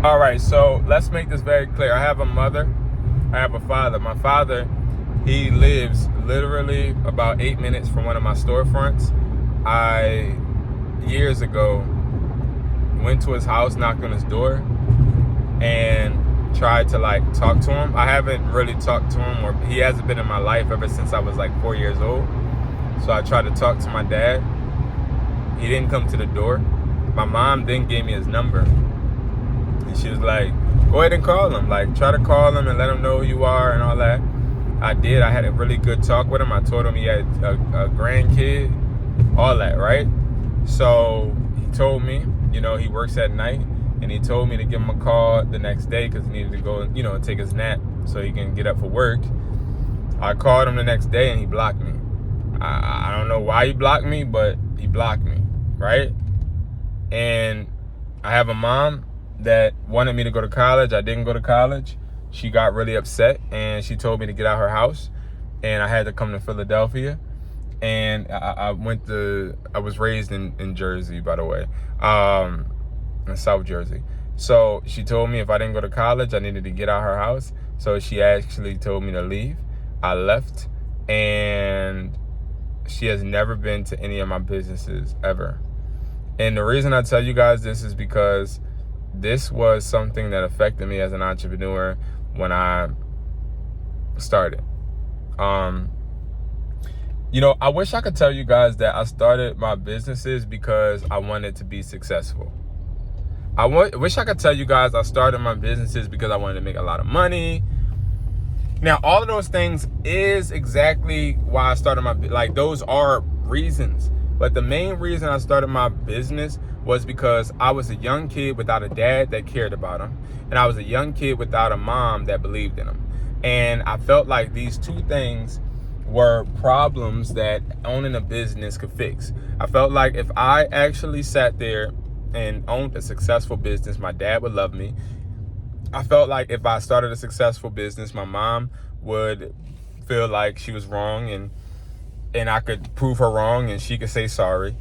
All right, so let's make this very clear. I have a mother, I have a father. My father, he lives literally about 8 minutes from one of my storefronts. I, years ago, went to his house, knocked on his door, and tried to talk to him. I haven't really talked to him, or he hasn't been in my life ever since I was 4 years old. So I tried to talk to my dad. He didn't come to the door. My mom then gave me his number. And she was like, go ahead and call him. Try to call him and let him know who you are and all that. I did. I had a really good talk with him. I told him he had a grandkid, all that, right? So he told me, he works at night. And he told me to give him a call the next day because he needed to go, take his nap so he can get up for work. I called him the next day and he blocked me. I don't know why he blocked me, but he blocked me, right? And I have a mom that wanted me to go to college. I didn't go to college. She got really upset and she told me to get out her house. And I had to come to Philadelphia. And I was raised in Jersey, by the way, in South Jersey. So she told me if I didn't go to college, I needed to get out her house. So she actually told me to leave. I left, and she has never been to any of my businesses ever. And the reason I tell you guys this is because this was something that affected me as an entrepreneur when I started. I wish I could tell you guys that I started my businesses because I wanted to be successful. I wish I could tell you guys I started my businesses because I wanted to make a lot of money. Now, all of those things is exactly why I started those are reasons. But the main reason I started my business was because I was a young kid without a dad that cared about him. And I was a young kid without a mom that believed in him. And I felt like these two things were problems that owning a business could fix. I felt like if I actually sat there and owned a successful business, my dad would love me. I felt like if I started a successful business, my mom would feel like she was wrong and I could prove her wrong and she could say sorry.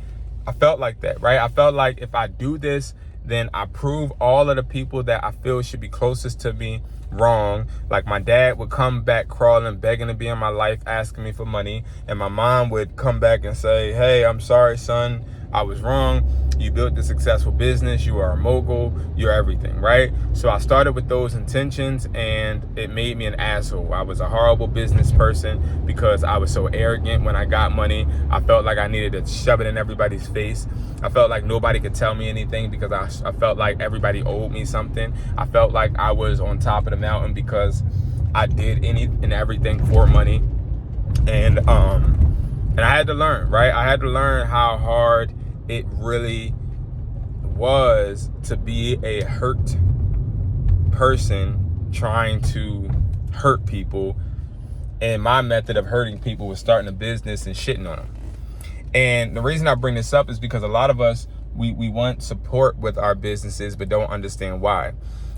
I felt like that, right? I felt like if I do this, then I prove all of the people that I feel should be closest to me wrong. Like my dad would come back crawling, begging to be in my life, asking me for money. And my mom would come back and say, hey, I'm sorry, son. I was wrong. You built a successful business. You are a mogul. You're everything, right? So I started with those intentions and it made me an asshole. I was a horrible business person because I was so arrogant when I got money. I felt like I needed to shove it in everybody's face. I felt like nobody could tell me anything because I felt like everybody owed me something. I felt like I was on top of the mountain because I did any and everything for money. And I had to learn, right? I had to learn how hard it really was to be a hurt person trying to hurt people. And my method of hurting people was starting a business and shitting on them. And the reason I bring this up is because a lot of us, we want support with our businesses, but don't understand why.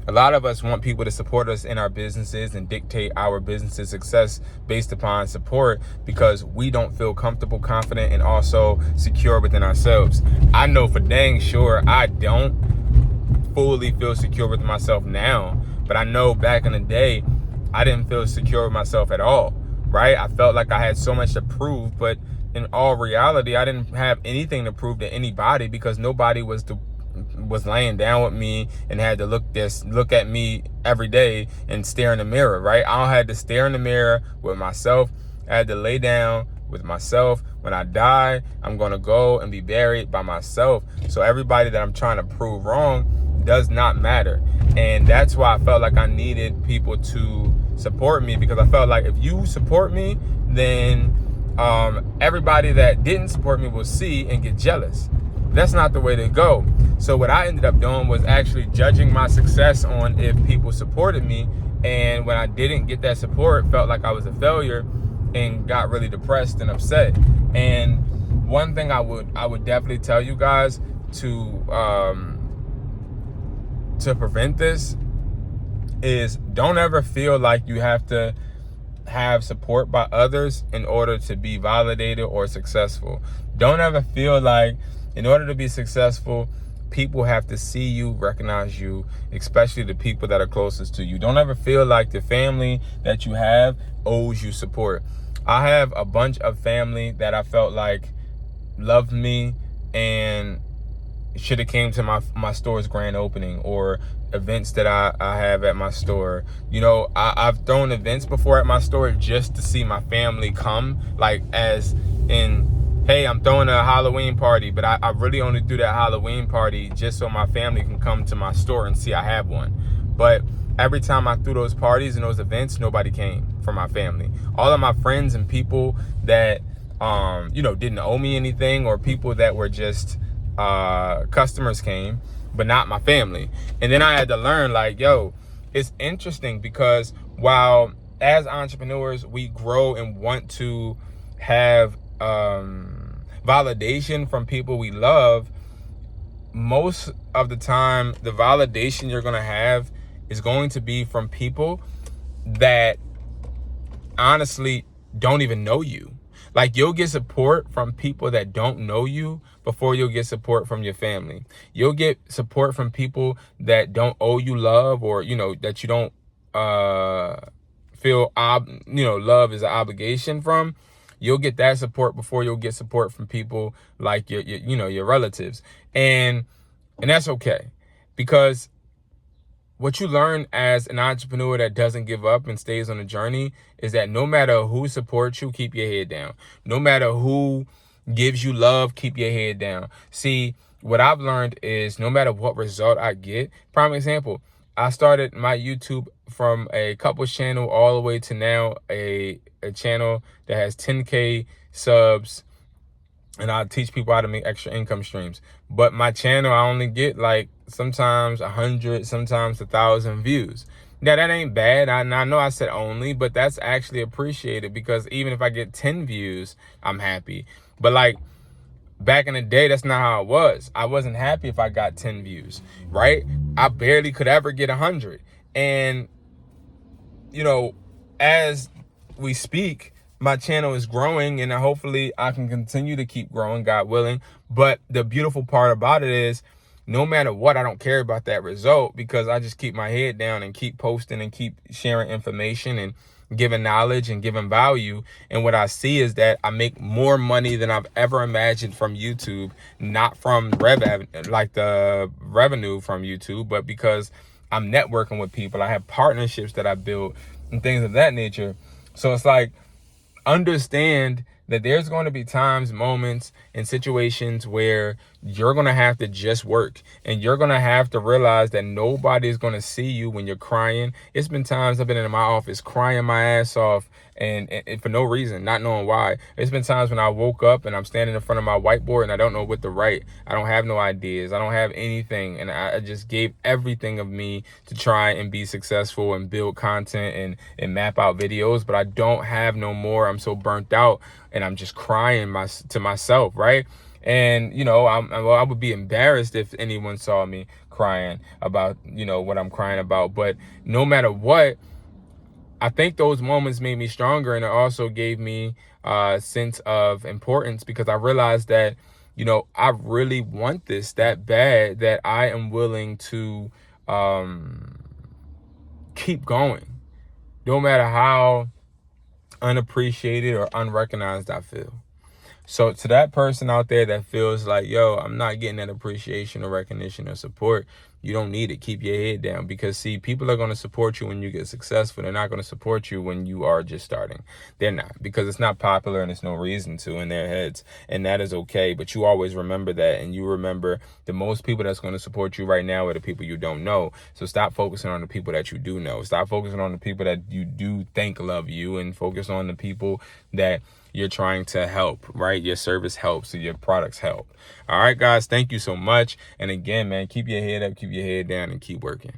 A lot of us want people to support us in our businesses and dictate our business's success based upon support because we don't feel comfortable, confident, and also secure within ourselves. I know for dang sure I don't fully feel secure with myself now, but I know back in the day, I didn't feel secure with myself at all, right? I felt like I had so much to prove, but in all reality, I didn't have anything to prove to anybody because nobody was laying down with me and had to look at me every day and stare in the mirror, right? I had to stare in the mirror with myself. I had to lay down with myself. When I die, I'm going to go and be buried by myself. So everybody that I'm trying to prove wrong does not matter. And that's why I felt like I needed people to support me, because I felt like if you support me, then everybody that didn't support me will see and get jealous. That's not the way to go. So what I ended up doing was actually judging my success on if people supported me. And when I didn't get that support, felt like I was a failure and got really depressed and upset. And one thing I would definitely tell you guys to prevent this is don't ever feel like you have to have support by others in order to be validated or successful. Don't ever feel like in order to be successful, people have to see you, recognize you, especially the people that are closest to you. Don't ever feel like the family that you have owes you support. I have a bunch of family that I felt like loved me and should have came to my store's grand opening, or events that I have at my store. You know, I've thrown events before at my store just to see my family come, like as in, hey, I'm throwing a Halloween party, but I really only do that Halloween party just so my family can come to my store and see I have one. But every time I threw those parties and those events, nobody came from my family. All of my friends and people that you know, didn't owe me anything, or people that were just customers came, but not my family. And then I had to learn, like, yo, it's interesting because while as entrepreneurs we grow and want to have validation from people we love, most of the time the validation you're gonna have is going to be from people that honestly don't even know you. Like, you'll get support from people that don't know you before you'll get support from your family. You'll get support from people that don't owe you love, or, you know, that you don't feel love is an obligation from. You'll get that support before you'll get support from people like your relatives. And that's okay, because what you learn as an entrepreneur that doesn't give up and stays on the journey is that no matter who supports you, keep your head down. No matter who gives you love, keep your head down. See, what I've learned is no matter what result I get, prime example, I started my YouTube from a couples channel all the way to now a channel that has 10K subs, and I teach people how to make extra income streams. But my channel, I only get like sometimes 100, sometimes 1,000 views. Now, that ain't bad. I know I said only, but that's actually appreciated, because even if I get 10 views, I'm happy. But like back in the day, that's not how it was. I wasn't happy if I got 10 views, right? I barely could ever get 100. And, you know, as we speak, my channel is growing, and hopefully I can continue to keep growing, God willing. But the beautiful part about it is, no matter what, I don't care about that result, because I just keep my head down and keep posting and keep sharing information and giving knowledge and giving value. And what I see is that I make more money than I've ever imagined from YouTube, not from the revenue from YouTube, but because I'm networking with people. I have partnerships that I build and things of that nature. So it's like, understand that there's going to be times, moments, and situations where you're going to have to just work, and you're going to have to realize that nobody's going to see you when you're crying. It's been times I've been in my office crying my ass off and for no reason, not knowing why. It's been times when I woke up and I'm standing in front of my whiteboard and I don't know what to write. I don't have no ideas. I don't have anything. And I just gave everything of me to try and be successful and build content and map out videos, but I don't have no more. I'm so burnt out, and I'm just crying to myself, right? And, you know, I would be embarrassed if anyone saw me crying about, you know, what I'm crying about. But no matter what, I think those moments made me stronger, and it also gave me a sense of importance, because I realized that, you know, I really want this that bad that I am willing to keep going, no matter how unappreciated or unrecognized I feel. So to that person out there that feels like, yo, I'm not getting that appreciation or recognition or support, you don't need it. Keep your head down, because see, people are going to support you when you get successful. They're not going to support you when you are just starting. They're not, because it's not popular and there's no reason to in their heads, and that is okay. But you always remember that, and you remember the most people that's going to support you right now are the people you don't know. So stop focusing on the people that you do know. Stop focusing on the people that you do think love you, and focus on the people that you're trying to help, right? Your service helps, or your products help. All right, guys, thank you so much. And again, man, keep your head up, keep your head down, and keep working.